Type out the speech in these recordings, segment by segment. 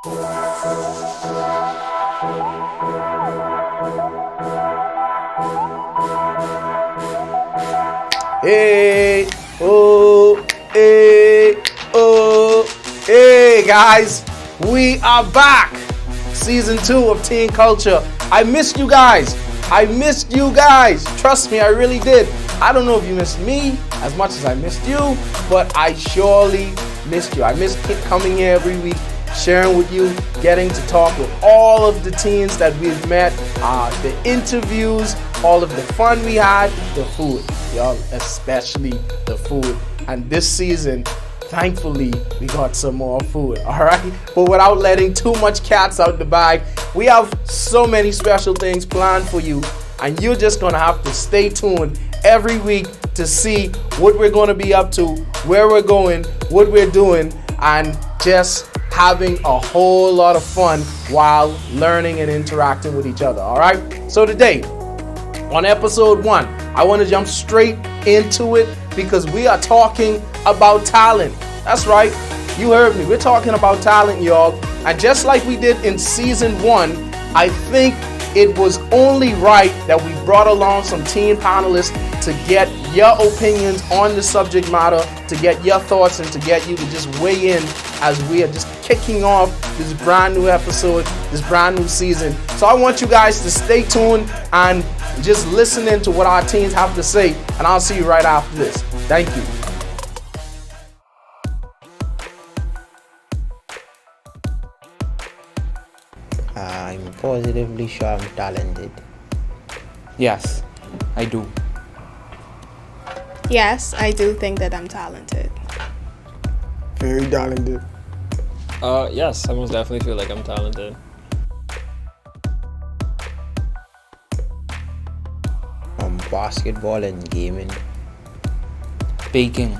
Hey, oh, hey, oh, hey, guys, we are back. Season 2 of Teen Culture. I missed you guys. Trust me, I really did. I don't know if you missed me as much as I missed you, but I surely missed you. I missed coming here every week, sharing with you, getting to talk with all of the teens that we've met, the interviews, all of the fun we had, the food, y'all, especially the food. And this season, thankfully, we got some more food, all right? But without letting too much cats out the bag, we have so many special things planned for you, and you're just gonna have to stay tuned every week to see what we're gonna be up to, where we're going, what we're doing, and just having a whole lot of fun while learning and interacting with each other, all right? So today, on episode 1, I want to jump straight into it because we are talking about talent. That's right, you heard me. We're talking about talent, y'all. And just like we did in season 1, I think it was only right that we brought along some teen panelists to get your opinions on the subject matter, to get your thoughts, and to get you to just weigh in as we are just kicking off this brand new episode, this brand new season. So I want you guys to stay tuned and just listen in to what our teens have to say, and I'll see you right after this. Thank you. I'm positively sure I'm talented. Yes, I do. Yes, I do think that I'm talented. Very talented. Yes, I most definitely feel like I'm talented. Basketball and gaming. Baking.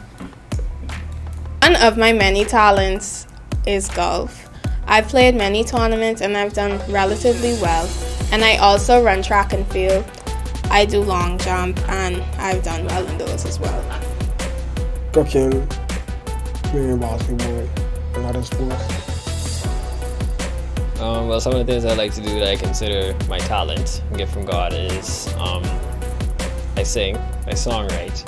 One of my many talents is golf. I've played many tournaments and I've done relatively well. And I also run track and field. I do long jump and I've done well in those as well. Cooking, playing basketball, and other sports. Well, some of the things I like to do that I consider my talent, gift from God, is I sing, I songwrite.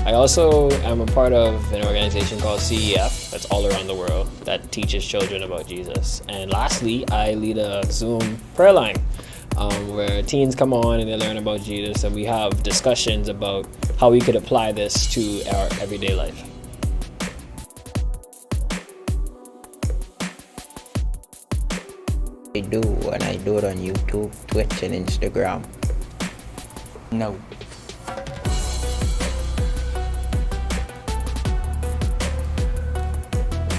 I also am a part of an organization called CEF that's all around the world that teaches children about Jesus. And lastly, I lead a Zoom prayer line where teens come on and they learn about Jesus, and we have discussions about how we could apply this to our everyday life. I do, and I do it on YouTube, Twitch, and Instagram. No.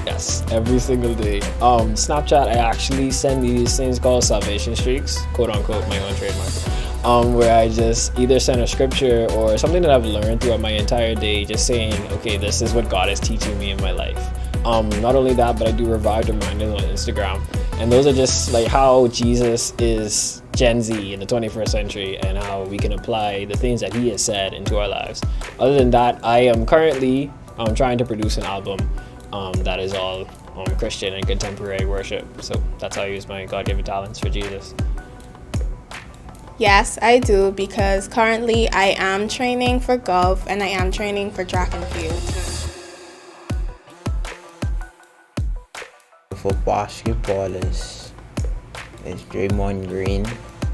Yes, every single day. Snapchat, I actually send these things called salvation streaks, quote unquote, my own trademark, where I just either send a scripture or something that I've learned throughout my entire day, just saying, okay, this is what God is teaching me in my life. Not only that, but I do revived reminders on Instagram, and those are just like how Jesus is Gen Z in the 21st century and how we can apply the things that he has said into our lives. Other than that, I am currently trying to produce an album that is all Christian and contemporary worship. So that's how I use my God-given talents for Jesus. Yes, I do, because currently I am training for golf and I am training for track and field. For basketball is Draymond Green,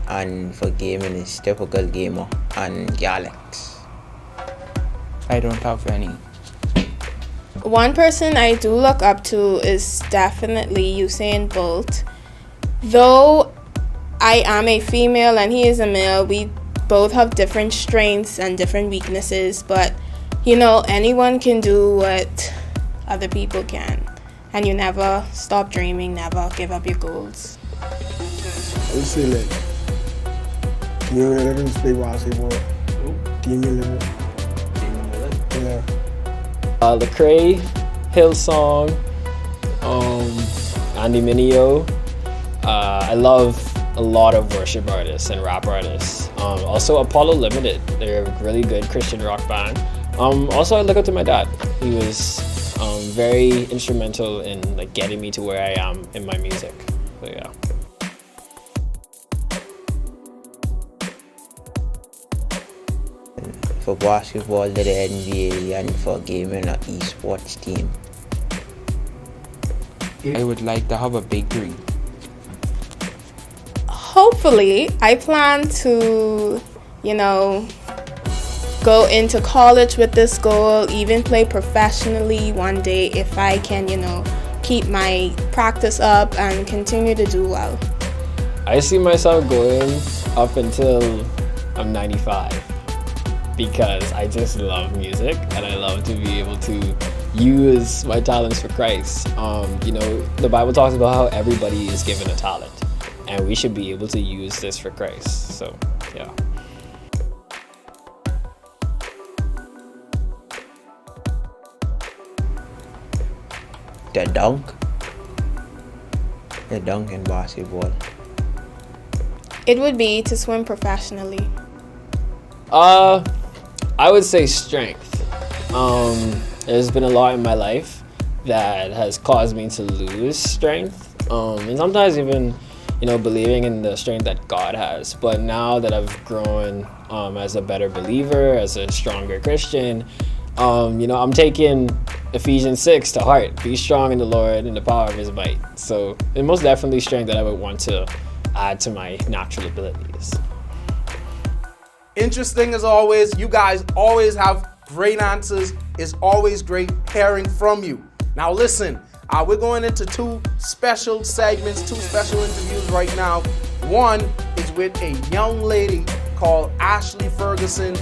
and for gaming is Typical Gamer and Galax. I don't have any. One person I do look up to is definitely Usain Bolt. Though I am a female and he is a male, we both have different strengths and different weaknesses, but anyone can do what other people can. And you never stop dreaming, never give up your goals. I would say like, you know, let them play basketball. Team 11. Yeah. Lecrae, Hillsong, Andy Mineo. I love a lot of worship artists and rap artists. Also Apollo Limited, they're a really good Christian rock band. Also I look up to my dad. He was very instrumental in getting me to where I am in my music. So yeah. For basketball, to the NBA, and for gaming, or esports team. I would like to have a bakery. Hopefully, I plan to, go into college with this goal, even play professionally one day if I can, keep my practice up and continue to do well. I see myself going up until I'm 95 because I just love music and I love to be able to use my talents for Christ. The Bible talks about how everybody is given a talent and we should be able to use this for Christ. So, yeah. The dunk in basketball. It would be to swim professionally. I would say strength. There's been a lot in my life that has caused me to lose strength, and sometimes even, believing in the strength that God has. But now that I've grown as a better believer, as a stronger Christian, I'm taking Ephesians 6 to heart. Be strong in the Lord and the power of His might. So, it's most definitely strength that I would want to add to my natural abilities. Interesting as always. You guys always have great answers. It's always great hearing from you. Now listen, we're going into two special segments, two special interviews right now. One is with a young lady called Ashley Ferguson.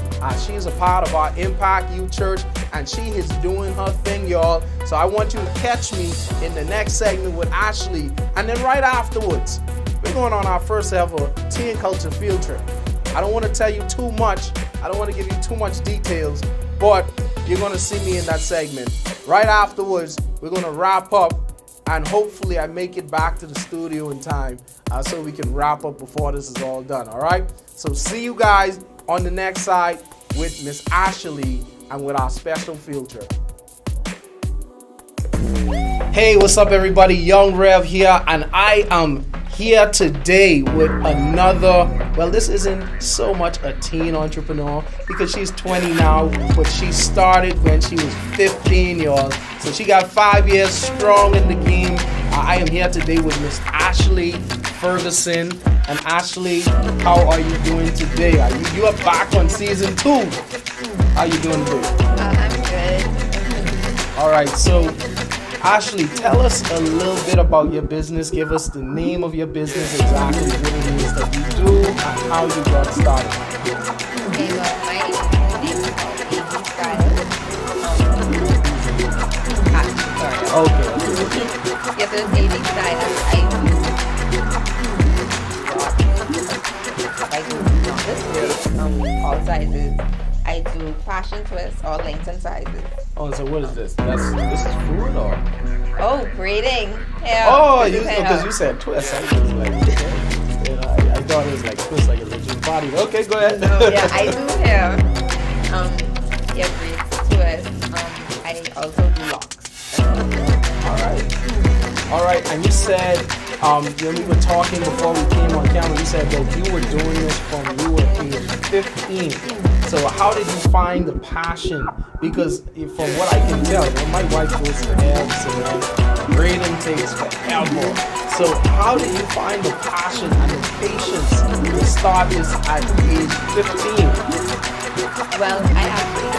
She is a part of our Impact Youth Church and she is doing her thing, y'all. So I want you to catch me in the next segment with Ashley. And then right afterwards, we're going on our first ever tea and culture field trip. I don't want to tell you too much. I don't want to give you too much details, but you're going to see me in that segment. Right afterwards, we're going to wrap up and hopefully I make it back to the studio in time so we can wrap up before this is all done, all right? So see you guys on the next side with Miss Ashley and with our special field trip. Hey, what's up everybody? Young Rev here, and I am here today with another, well, this isn't so much a teen entrepreneur because she's 20 now, but she started when she was 15, y'all. So she got 5 years strong in the game. I am here today with Miss Ashley Ferguson. And Ashley, how are you doing today? You are back on season 2. How you doing today? I'm good. All right, so Ashley, tell us a little bit about your business. Give us the name of your business, exactly what it is that you do, and how you got started. Okay, well, my name is AB Style. Sorry. Okay. Yes, it's AB Style. I do all sizes. I do fashion twists, all lengths and sizes. Oh, so what is this? This is food or? Oh, braiding. Hair. Oh, This is hair. because you said twist. I was like, I thought it was like twist, like a legit body. Okay, go ahead. No, yeah, I do hair. Braids, twists. I also do locks. All right. And you said, when we were talking before we came on camera, you said that you were doing this from you were age 15. So how did you find the passion? Because from what I can tell, my wife goes to abs and braiding takes forever. So how did you find the passion and the patience to start this at age 15? Well, I actually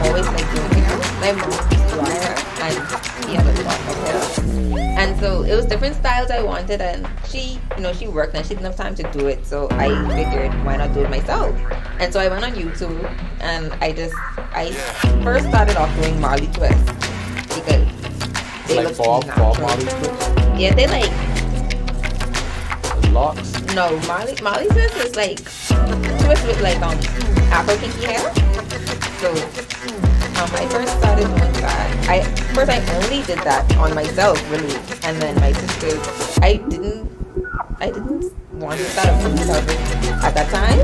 always like doing hair. My mom used to do hair and he had a lot of hair. And so it was different styles I wanted, and she worked and she didn't have time to do it. So I figured, why not do it myself? And so I went on YouTube and I first started off doing Marley twists because they Like look Bob Marley twists? Yeah, they like Locks? no Marley twist is like twist with like Afro kinky hair. So I first started doing that. I only did that on myself, really, and then my sisters. I didn't want to start a food service at that time,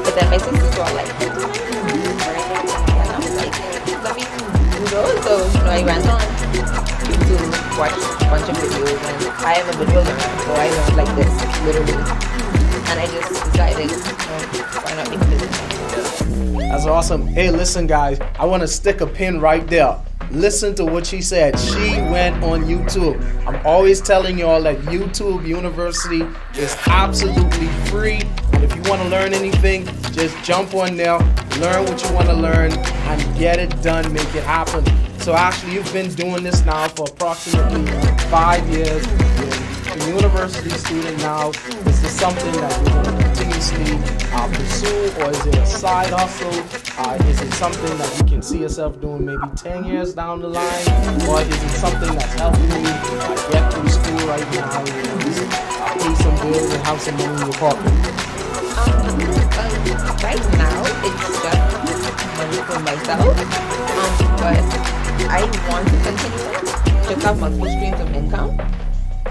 but then my sisters were like, and I was like, let me do those. So I went on YouTube watch a bunch of videos, and I am a video learner, so I learned like this, literally. And I just decided, why not make a business? That's awesome. Hey, listen, guys, I want to stick a pin right there. Listen to what she said. She went on YouTube. I'm always telling y'all that YouTube University is absolutely free. And if you want to learn anything, just jump on there, learn what you want to learn, and get it done, make it happen. So actually, you've been doing this now for approximately 5 years. You're a university student now. Is this something that you're going to continuously pursue, or is it a side hustle? Is it something that you can see yourself doing maybe 10 years down the line, or is it something that's helping you get through school right now, and pay some bills and have some money in your pocket? Right now, it's just money for myself, but I want to continue to have multiple streams of income.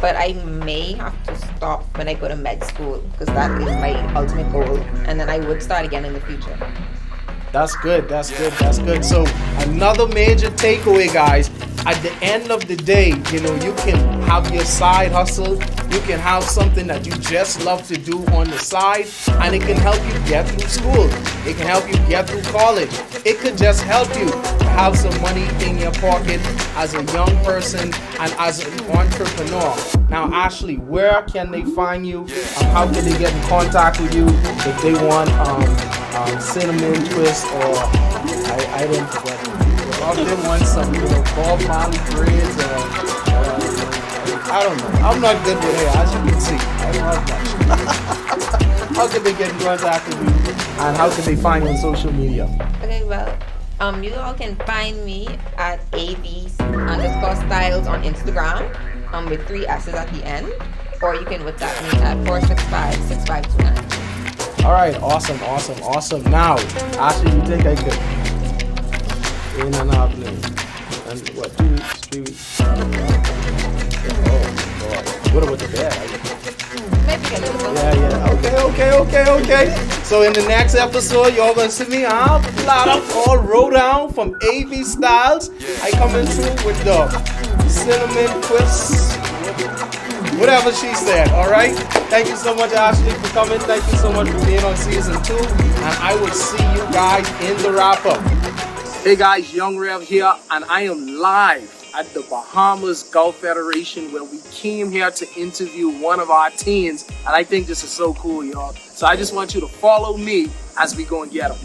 But I may have to stop when I go to med school, because that is my ultimate goal, and then I would start again in the future. That's good, that's good, that's good. So another major takeaway, guys, at the end of the day, you know, you can have your side hustle, you can have something that you just love to do on the side, and it can help you get through school. It can help you get through college. It could just help you have some money in your pocket as a young person and as an entrepreneur. Now, Ashley, where can they find you? How can they get in contact with you if they want cinnamon twist, or I didn't forget it. Or if they want some, Bob Marley braids, or I don't know. I'm not good with hair, as you can see. I don't have much. How can they get in contact with you, and how can they find you on social media? Okay, well, you all can find me at AV_styles on Instagram, with 3 S's at the end, or you can WhatsApp me at 465-6529. All right, awesome. Now, Ashley, you think I could in and out lane? And what, 2 weeks, 3 weeks? Oh, God. What about the bed? Maybe a little. Yeah. Okay. So in the next episode, y'all gonna see me. I'm flat up all roll down from AV Styles. I come in through with the cinnamon twists, whatever she said. All right. Thank you so much, Ashley, for coming. Thank you so much for being on season 2, and I will see you guys in the wrap up. Hey guys, Young Rev here, and I am live at the Bahamas Golf Federation, where we came here to interview one of our teens, and I think this is so cool, y'all. So I just want you to follow me as we go and get them.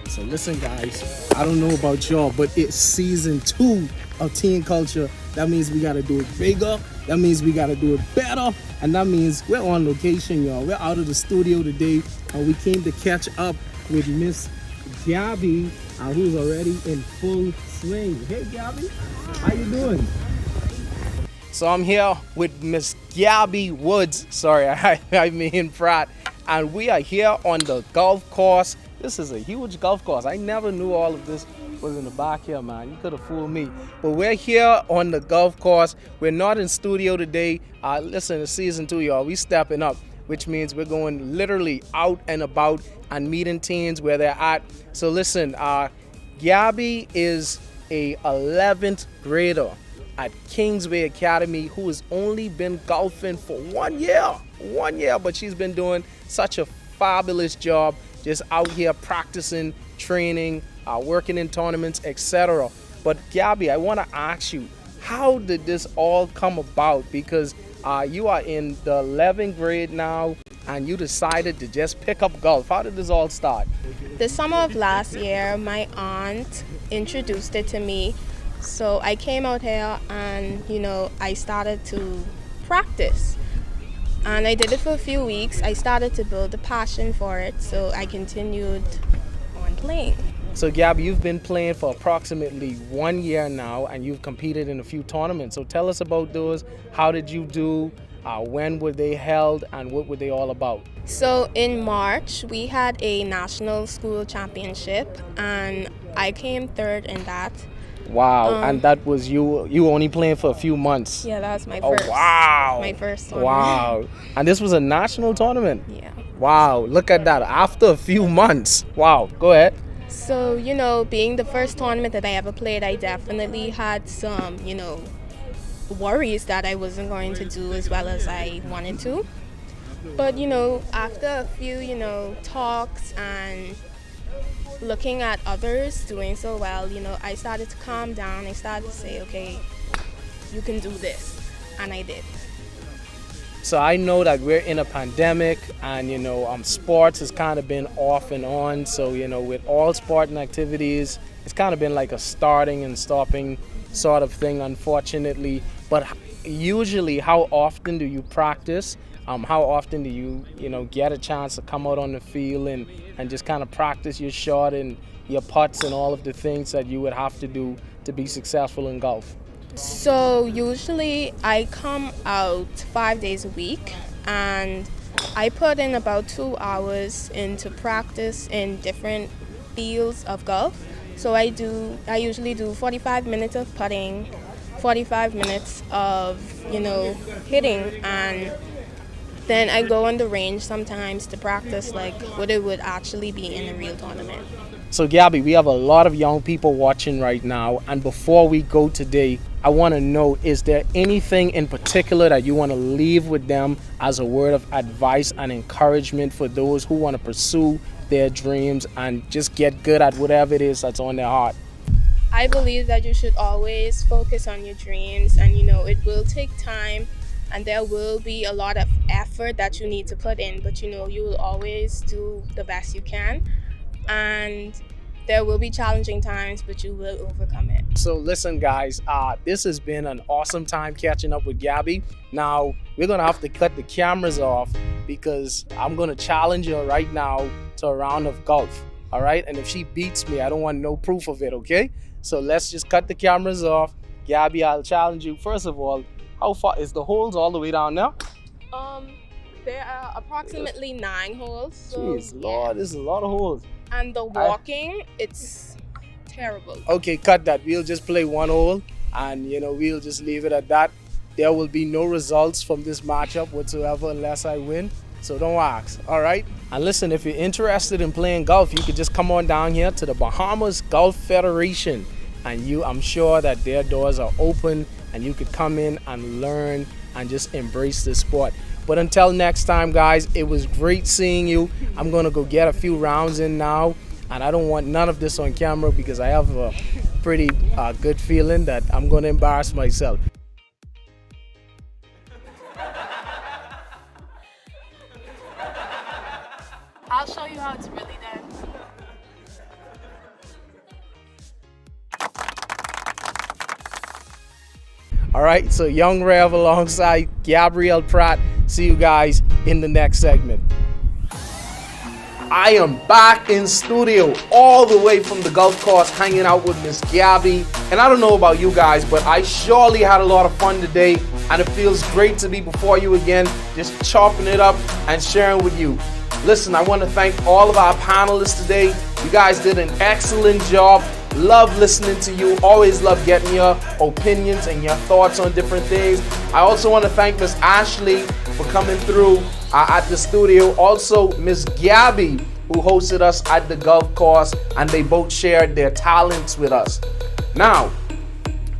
So listen, guys, I don't know about y'all, but it's season 2 of Teen Culture. That means we gotta do it bigger. That means we gotta do it better. And that means we're on location, y'all. We're out of the studio today, and we came to catch up with Miss Gabi, who's already in full swing. Hey, Gabi, how you doing? So I'm here with Miss Gabi Woods. Sorry, I mean Pratt. And we are here on the golf course. This is a huge golf course. I never knew all of this was in the back here, man. You could have fooled me. But we're here on the golf course. We're not in studio today. Listen, it's season 2, y'all. We stepping up, which means we're going literally out and about and meeting teens where they're at. So listen, Gabi is a 11th grader at Kingsway Academy who has only been golfing for 1 year, but she's been doing such a fabulous job just out here practicing, training, working in tournaments, etc. But Gabi, I want to ask you, how did this all come about? Because you are in the 11th grade now, and you decided to just pick up golf. How did this all start? The summer of last year, my aunt introduced it to me. So I came out here and, I started to practice. And I did it for a few weeks. I started to build a passion for it, so I continued on playing. So Gabi, you've been playing for approximately 1 year now, and you've competed in a few tournaments. So tell us about those. How did you do? When were they held, and what were they all about? So in March, we had a national school championship, and I came 3rd in that. Wow, and that was you only playing for a few months? Yeah, that was my first. Oh, wow. My first tournament. Wow. And this was a national tournament? Yeah. Wow, look at that. After a few months. Wow, go ahead. So, being the first tournament that I ever played, I definitely had some, worries that I wasn't going to do as well as I wanted to. But, after a few, talks and looking at others doing so well, I started to calm down. I started to say, okay, you can do this. And I did. So I know that we're in a pandemic and, sports has kind of been off and on. So, with all sporting activities, it's kind of been like a starting and stopping sort of thing, unfortunately. But usually, how often do you practice? How often do you, get a chance to come out on the field and just kind of practice your shot and your putts and all of the things that you would have to do to be successful in golf? So usually I come out 5 days a week and I put in about 2 hours into practice in different fields of golf. So I usually do 45 minutes of putting, 45 minutes of, hitting, and then I go on the range sometimes to practice like what it would actually be in a real tournament. So Gabi, we have a lot of young people watching right now, and before we go today, I want to know, is there anything in particular that you want to leave with them as a word of advice and encouragement for those who want to pursue their dreams and just get good at whatever it is that's on their heart? I believe that you should always focus on your dreams, and it will take time and there will be a lot of effort that you need to put in, but you will always do the best you can. And there will be challenging times, but you will overcome it. So listen, guys, this has been an awesome time catching up with Gabi. Now, we're going to have to cut the cameras off because I'm going to challenge her right now to a round of golf, all right? And if she beats me, I don't want no proof of it, okay? So let's just cut the cameras off. Gabi, I'll challenge you. First of all, how far is the holes all the way down now? There are approximately 9 holes. So, Jeez, Lord, this is a lot of holes. And the walking, it's terrible. Okay, cut that. We'll just play one hole and, we'll just leave it at that. There will be no results from this matchup whatsoever unless I win. So don't ask, all right? And listen, if you're interested in playing golf, you could just come on down here to the Bahamas Golf Federation. And I'm sure that their doors are open and you could come in and learn and just embrace the sport. But until next time, guys, it was great seeing you. I'm going to go get a few rounds in now. And I don't want none of this on camera because I have a pretty good feeling that I'm going to embarrass myself. I'll show you how it's really done. All right, so Young Rev alongside Gabrielle Pratt. See you guys in the next segment. I am back in studio all the way from the golf course hanging out with Miss Gabi. And I don't know about you guys, but I surely had a lot of fun today. And it feels great to be before you again, just chopping it up and sharing with you. Listen, I want to thank all of our panelists today. You guys did an excellent job. Love listening to you. Always love getting your opinions and your thoughts on different things. I also want to thank Miss Ashley for coming through at the studio. Also, Miss Gabi, who hosted us at the golf course, and they both shared their talents with us. Now,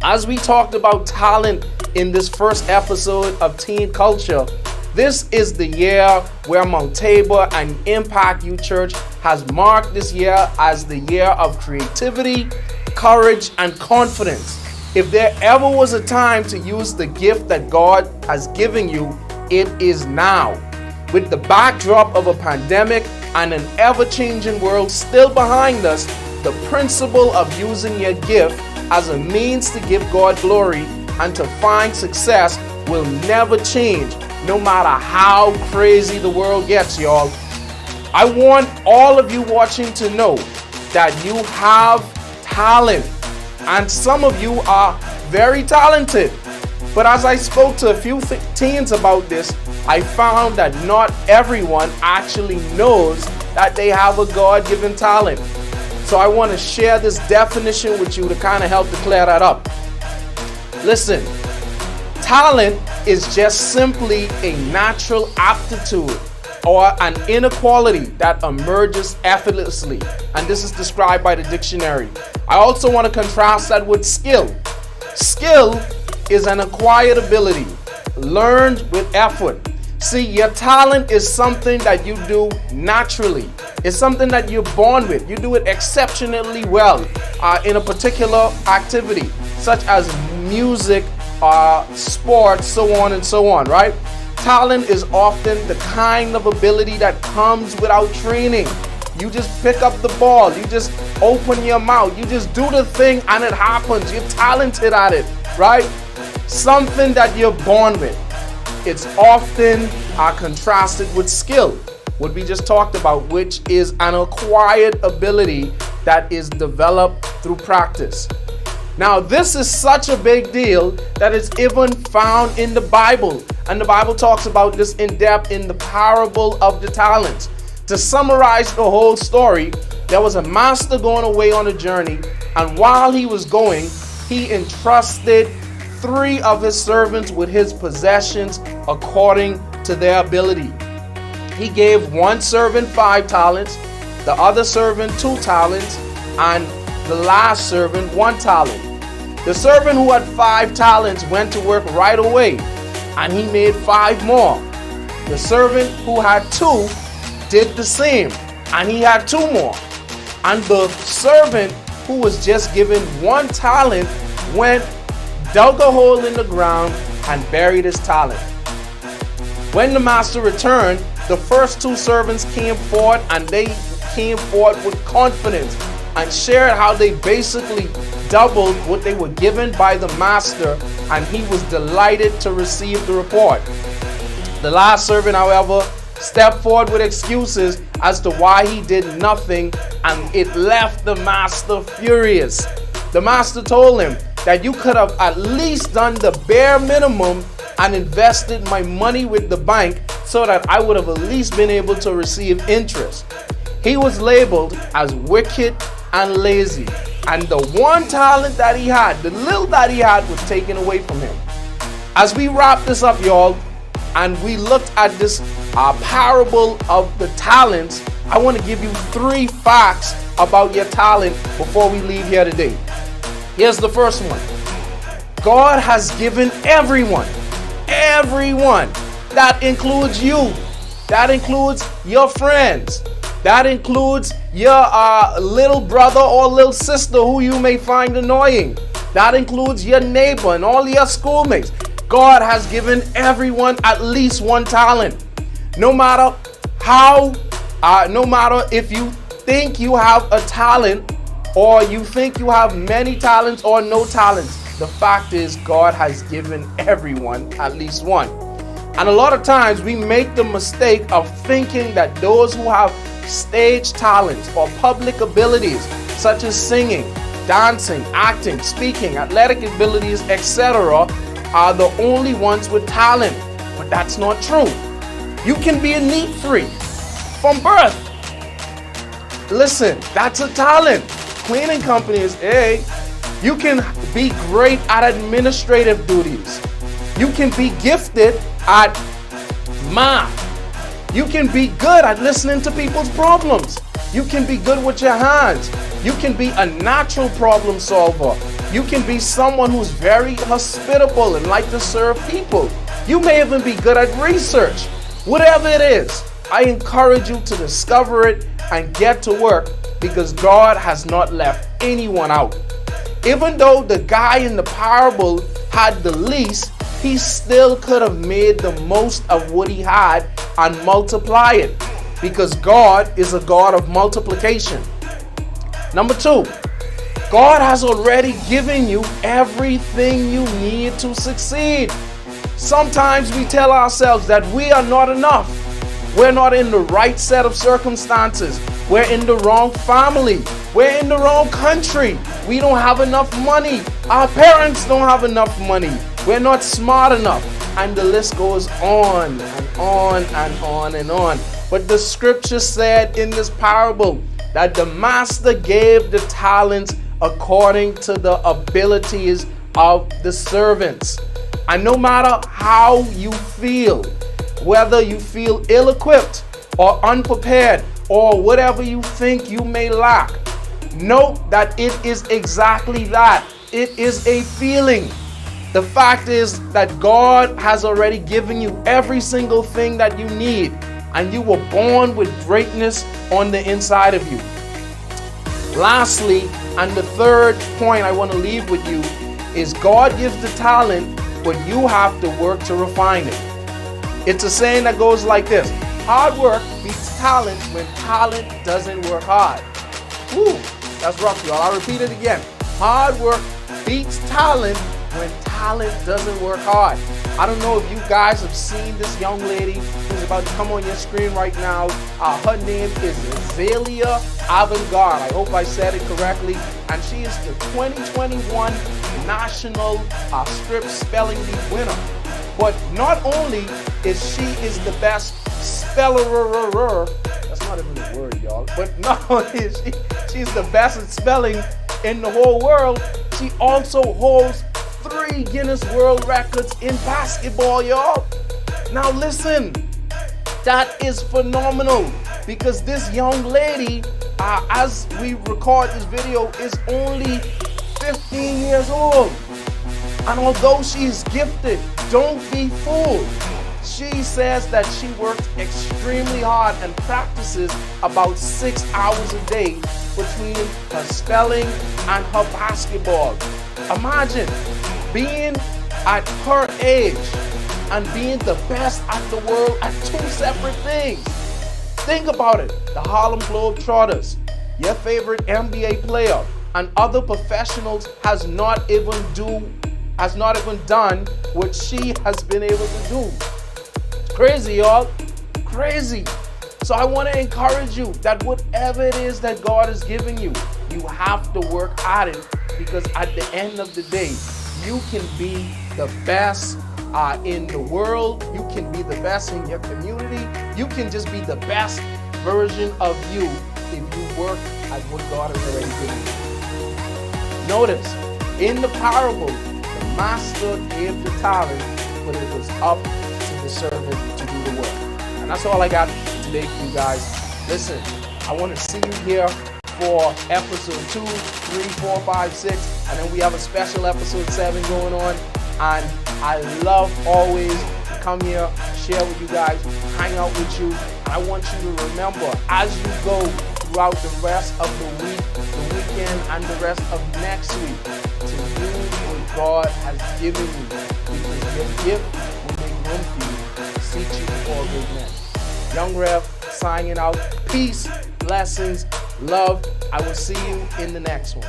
as we talked about talent in this first episode of Teen Culture, this is the year where Mount Tabor and Impact Youth Church has marked this year as the year of creativity, courage, and confidence. If there ever was a time to use the gift that God has given you, it is now. With the backdrop of a pandemic and an ever-changing world still behind us, the principle of using your gift as a means to give God glory and to find success will never change, no matter how crazy the world gets, y'all. I want all of you watching to know that you have talent, and some of you are very talented. But as I spoke to a few teens about this, I found that not everyone actually knows that they have a God-given talent. So I want to share this definition with you to kind of help to clear that up. Listen, talent is just simply a natural aptitude or an inequality that emerges effortlessly. And this is described by the dictionary. I also want to contrast that with skill. Skill is an acquired ability, learned with effort. See, your talent is something that you do naturally. It's something that you're born with. You do it exceptionally well in a particular activity, such as music, sports, so on and so on, right? Talent is often the kind of ability that comes without training. You just pick up the ball, you just open your mouth, you just do the thing and it happens. You're talented at it, right? Something that you're born with. It's often contrasted with skill, what we just talked about, which is an acquired ability that is developed through practice. Now, this is such a big deal that it's even found in the Bible. And the Bible talks about this in depth in the parable of the talents. To summarize the whole story, there was a master going away on a journey, and while he was going, he entrusted 3 of his servants with his possessions according to their ability. He gave one servant 5 talents, the other servant 2 talents, and the last servant 1 talent. The servant who had 5 talents went to work right away, and he made 5 more. The servant who had 2 did the same, and he had 2 more. And the servant who was just given 1 talent went, dug a hole in the ground, and buried his talent. When the master returned, the first 2 servants came forward, and they came forward with confidence and shared how they basically doubled what they were given by the master, and he was delighted to receive the report. The last servant, however, stepped forward with excuses as to why he did nothing, and it left the master furious. The master told him that you could have at least done the bare minimum and invested my money with the bank so that I would have at least been able to receive interest. He was labeled as wicked and lazy, and the 1 talent that he had, the little that he had, was taken away from him. As we wrap this up, y'all, and we looked at this parable of the talents, I want to give you 3 facts about your talent before we leave here today. Here's the first one. God has given everyone. That includes you. That includes your friends. That includes your little brother or little sister who you may find annoying. That includes your neighbor and all your schoolmates. God has given everyone at least 1 talent. No matter if you think you have a talent or you think you have many talents or no talents, the fact is God has given everyone at least 1. And a lot of times we make the mistake of thinking that those who have stage talents or public abilities such as singing, dancing, acting, speaking, athletic abilities, etc. are the only ones with talent. But that's not true. You can be a neat freak from birth. Listen, that's a talent. Cleaning companies, hey. You can be great at administrative duties. You can be gifted at math. You can be good at listening to people's problems. You can be good with your hands. You can be a natural problem solver. You can be someone who's very hospitable and like to serve people. You may even be good at research. Whatever it is, I encourage you to discover it and get to work, because God has not left anyone out. Even though the guy in the parable had the least, he still could have made the most of what he had and multiply it, because God is a God of multiplication. Number 2, God has already given you everything you need to succeed. Sometimes we tell ourselves that we are not enough. We're not in the right set of circumstances. We're in the wrong family. We're in the wrong country. We don't have enough money. Our parents don't have enough money. We're not smart enough. And the list goes on and on and on and on. But the scripture said in this parable that the master gave the talents according to the abilities of the servants. And no matter how you feel, whether you feel ill-equipped, or unprepared or whatever you think you may lack, note that it is exactly that. It is a feeling. The fact is that God has already given you every single thing that you need, and you were born with greatness on the inside of you. Lastly, and the third point I want to leave with you is God gives the talent, but you have to work to refine it. It's a saying that goes like this: hard work beats talent when talent doesn't work hard. Woo, that's rough, y'all. I'll repeat it again. Hard work beats talent when talent doesn't work hard. I don't know if you guys have seen this young lady who's about to come on your screen right now. Her name is Azalea Avantgarde. I hope I said it correctly. And she is the 2021 National Strip Spelling Bee winner. But not only is she the best speller, that's not even a word, y'all. But not only is she's the best at spelling in the whole world, she also holds 3 Guinness World Records in basketball, y'all. Now listen, that is phenomenal, because this young lady, as we record this video, is only 15 years old. And although she's gifted, don't be fooled. She says that she works extremely hard and practices about 6 hours a day between her spelling and her basketball. Imagine being at her age and being the best at the world at 2 separate things. Think about it. The Harlem Globetrotters, your favorite NBA player, and other professionals has not even done what she has been able to do. Crazy, y'all. Crazy. So I want to encourage you that whatever it is that God is giving you, you have to work at it, because at the end of the day, you can be the best in the world. You can be the best in your community. You can just be the best version of you if you work at what God has already given you. Notice, in the parable, the master gave the talent, but it was up to the servant to do the work. And that's all I got today for you guys. Listen, I want to see you here for episode 2, 3, 4, 5, 6, and then we have a special episode 7 going on. And I love always to come here, share with you guys, hang out with you. And I want you to remember, as you go throughout the rest of the week, the weekend, and the rest of next week, to use what God has given you, because your gift will make room for you to seat you before a great man. Young Rev signing out. Peace, blessings, love. I will see you in the next one.